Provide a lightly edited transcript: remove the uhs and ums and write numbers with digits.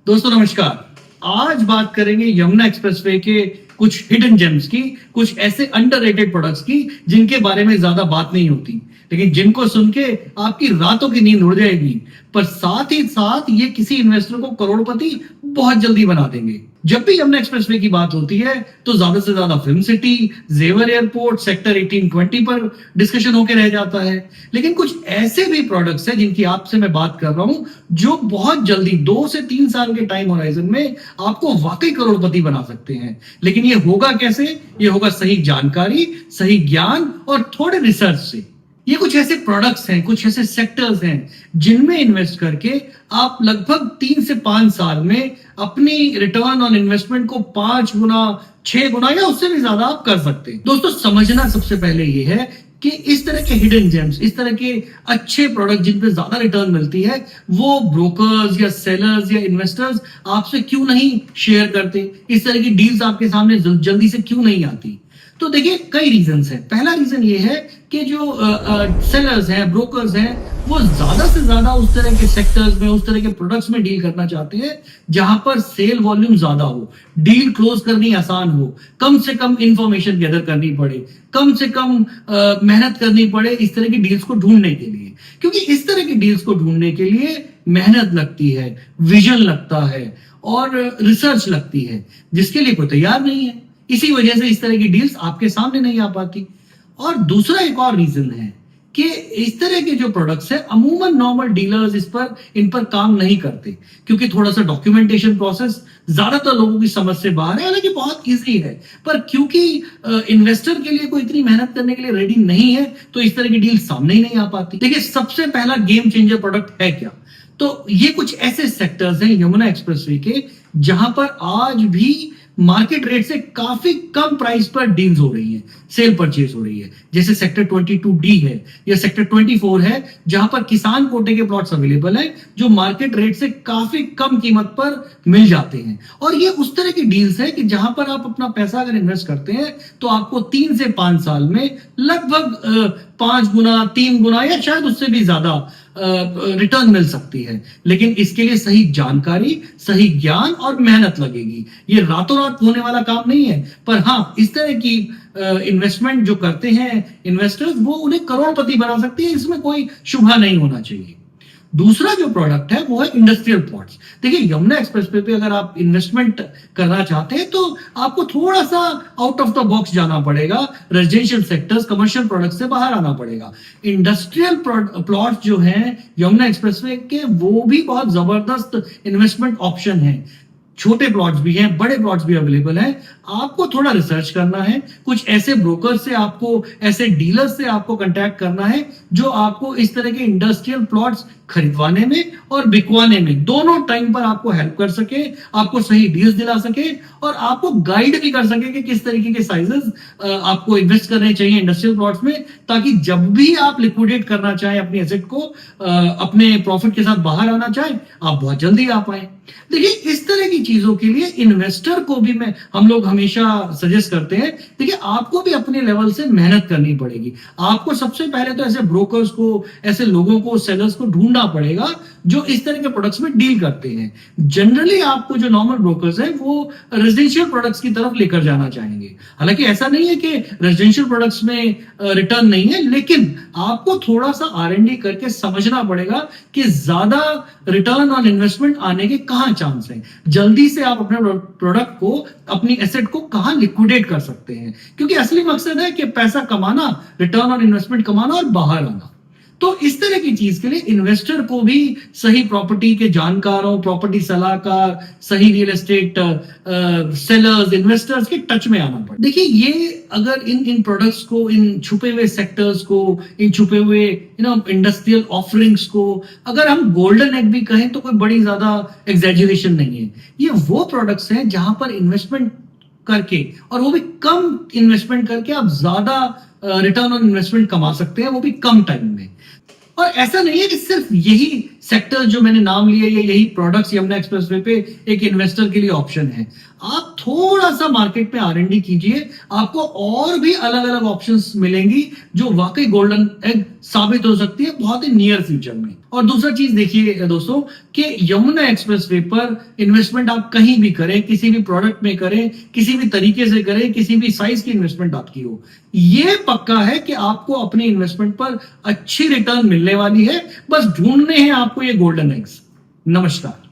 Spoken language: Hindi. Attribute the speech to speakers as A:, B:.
A: दोस्तों नमस्कार। आज बात करेंगे यमुना एक्सप्रेसवे के कुछ हिडन जेम्स की, कुछ ऐसे अंडररेटेड प्रोडक्ट्स की जिनके बारे में ज्यादा बात नहीं होती, लेकिन जिनको सुन के आपकी रातों की नींद उड़ जाएगी। पर साथ ही साथ ये किसी इन्वेस्टर को करोड़पति बहुत जल्दी बना देंगे। जब भी यमुना एक्सप्रेसवे की बात होती है तो ज्यादा से ज्यादा फिल्म सिटी, जेवर एयरपोर्ट, सेक्टर 1820 पर डिस्कशन होकर रह जाता है। लेकिन कुछ ऐसे भी प्रोडक्ट्स हैं जिनकी आपसे मैं बात कर रहा हूं, जो बहुत जल्दी 2 से 3 साल के टाइम होराइजन में आपको वाकई करोड़पति बना सकते हैं। लेकिन ये होगा कैसे? ये होगा सही जानकारी, सही ज्ञान और थोड़े रिसर्च से। ये कुछ ऐसे प्रोडक्ट्स हैं, कुछ ऐसे सेक्टर्स हैं जिनमें इन्वेस्ट करके आप लगभग 3 से 5 साल में अपनी रिटर्न ऑन इन्वेस्टमेंट को 5 गुना, 6 गुना या उससे भी ज्यादा आप कर सकते हैं। दोस्तों समझना सबसे पहले ये है कि इस तरह के हिडन जेम्स, इस तरह के अच्छे प्रोडक्ट जिन पे ज्यादा रिटर्न मिलती है, वो ब्रोकर्स या सेलर्स या इन्वेस्टर्स आपसे क्यों नहीं शेयर करते? इस तरह की डील्स आपके सामने जल्दी से क्यों नहीं आती? तो देखिए कई रीजंस हैं। पहला रीजन ये है कि जो सेलर्स हैं, ब्रोकर्स हैं, वो ज्यादा से ज्यादा उस तरह के सेक्टर्स में, उस तरह के प्रोडक्ट्स में डील करना चाहते हैं जहां पर सेल वॉल्यूम ज्यादा हो, डील क्लोज करनी आसान हो, कम से कम इंफॉर्मेशन गैदर करनी पड़े, कम से कम मेहनत करनी पड़े इस तरह की डील्स को ढूंढने के लिए। क्योंकि इस तरह की डील्स को ढूंढने के लिए मेहनत लगती है, विजन लगता है और रिसर्च लगती है, जिसके लिए कोई तैयार नहीं है। इसी वजह से इस तरह की डील्स आपके सामने नहीं आ पाती। और दूसरा एक और रीजन है कि इस तरह के जो प्रोडक्ट्स हैं, अमूमन नॉर्मल डीलर्स इन पर काम नहीं करते, क्योंकि थोड़ा सा डॉक्यूमेंटेशन प्रोसेस ज्यादातर लोगों की समझ से बाहर है। हालांकि बहुत इजी है, पर क्योंकि इन्वेस्टर के लिए कोई इतनी मेहनत करने के लिए रेडी नहीं है, तो इस तरह की डील सामने ही नहीं आ पाती। देखिए सबसे पहला गेम चेंजर प्रोडक्ट है क्या? तो ये कुछ ऐसे सेक्टर्स हैं यमुना एक्सप्रेसवे के जहां पर आज भी मार्केट रेट से काफी कम प्राइस पर डील्स हो रही हैं, सेल परचेज हो रही है। जैसे सेक्टर 22D है या सेक्टर 24 है, जहां पर किसान कोटे के प्लॉट्स अवेलेबल हैं जो मार्केट रेट से काफी कम कीमत पर मिल जाते हैं। और ये उस तरह की डील्स है कि जहां पर आप अपना पैसा अगर इन्वेस्ट करते हैं तो आपको 3 से 5 साल में लगभग 5 गुना, 3 गुना या शायद उससे भी ज्यादा रिटर्न मिल सकती है। लेकिन इसके लिए सही जानकारी, सही ज्ञान और मेहनत लगेगी। ये रातों रात होने वाला काम नहीं है। पर हाँ, इस तरह की इन्वेस्टमेंट जो करते हैं इन्वेस्टर्स, वो उन्हें करोड़पति बना सकती है, इसमें कोई शुभा नहीं होना चाहिए। दूसरा जो प्रोडक्ट है वो है इंडस्ट्रियल प्लॉट्स। देखिए यमुना एक्सप्रेसवे पे अगर आप इन्वेस्टमेंट करना चाहते हैं तो आपको थोड़ा सा आउट ऑफ द बॉक्स जाना पड़ेगा, रेजिडेंशियल सेक्टर्स, कमर्शियल प्रोडक्ट से बाहर आना पड़ेगा। इंडस्ट्रियल प्लॉट्स जो हैं यमुना एक्सप्रेसवे के, वो भी बहुत जबरदस्त इन्वेस्टमेंट ऑप्शन है। छोटे प्लॉट्स भी हैं, बड़े प्लॉट्स भी अवेलेबल हैं। आपको थोड़ा रिसर्च करना है, कुछ ऐसे ब्रोकर से आपको, ऐसे डीलर से आपको कांटेक्ट करना है जो आपको इस तरह के इंडस्ट्रियल प्लॉट्स खरीदवाने में और बिकवाने में दोनों टाइम पर आपको हेल्प कर सके, आपको सही डील्स दिला सके और आपको गाइड भी कर सके कि किस तरीके के साइजेस आपको इन्वेस्ट करने चाहिए इंडस्ट्रियल प्लॉट्स में, ताकि जब भी आप लिक्विडेट करना चाहें अपनी एसेट को, अपने प्रॉफिट के साथ बाहर आना चाहें, आप बहुत जल्दी आ पाए। देखिए इस तरह की चीजों के लिए इन्वेस्टर को भी हम लोग हमेशा सजेस्ट करते हैं, देखिए आपको भी अपने लेवल से मेहनत करनी पड़ेगी। आपको सबसे पहले तो ऐसे ब्रोकर्स को, ऐसे लोगों को, सेलर्स को ढूंढना पड़ेगा जो इस तरह के प्रोडक्ट्स में डील करते हैं। जनरली आपको जो नॉर्मल ब्रोकर्स हैं वो रेजिडेंशियल प्रोडक्ट्स की तरफ लेकर जाना चाहेंगे। हालांकि ऐसा नहीं है कि रेजिडेंशियल प्रोडक्ट्स में रिटर्न नहीं है, लेकिन आपको थोड़ा सा R&D करके समझना पड़ेगा कि ज्यादा रिटर्न ऑन इन्वेस्टमेंट आने के कहां चांस है, जल्दी से आप अपने प्रोडक्ट को, अपनी एसेट को कहां लिक्विडेट कर सकते हैं। क्योंकि असली मकसद है कि पैसा कमाना, रिटर्न ऑन इन्वेस्टमेंट कमाना और बाहर आना। तो इस तरह की चीज के लिए इन्वेस्टर को भी सही प्रॉपर्टी के जानकारों, प्रॉपर्टी सलाहकार, सही रियल एस्टेट सेलर्स, इन्वेस्टर्स के टच में आना पड़े। देखिए ये अगर इन प्रोडक्ट्स को, इन छुपे हुए सेक्टर्स को, इन छुपे हुए इंडस्ट्रियल ऑफरिंग्स को अगर हम गोल्डन एग भी कहें तो कोई बड़ी ज्यादा एग्जैजरेशन नहीं है। ये वो प्रोडक्ट्स हैं जहां पर इन्वेस्टमेंट करके, और वो भी कम इन्वेस्टमेंट करके, आप ज्यादा रिटर्न ऑन इन्वेस्टमेंट कमा सकते हैं, वो भी कम टाइम में। और ऐसा नहीं है कि सिर्फ यही सेक्टर जो मैंने नाम लिए, ये यही प्रोडक्ट्स यमुना एक्सप्रेसवे पे एक इन्वेस्टर के लिए ऑप्शन है। आप थोड़ा सा मार्केट में R&D कीजिए, आपको और भी अलग अलग ऑप्शंस मिलेंगी जो वाकई गोल्डन एग साबित हो सकती है बहुत ही नियर फ्यूचर में। और दूसरा चीज देखिए दोस्तों कि यमुना एक्सप्रेसवे पर इन्वेस्टमेंट आप कहीं भी करें, किसी भी प्रोडक्ट में करें, किसी भी तरीके से करें, किसी भी साइज की इन्वेस्टमेंट आपकी हो, ये पक्का है कि आपको अपने इन्वेस्टमेंट पर अच्छी रिटर्न मिलने वाली है। बस ढूंढने हैं आपको ये गोल्डन एग्स। नमस्कार।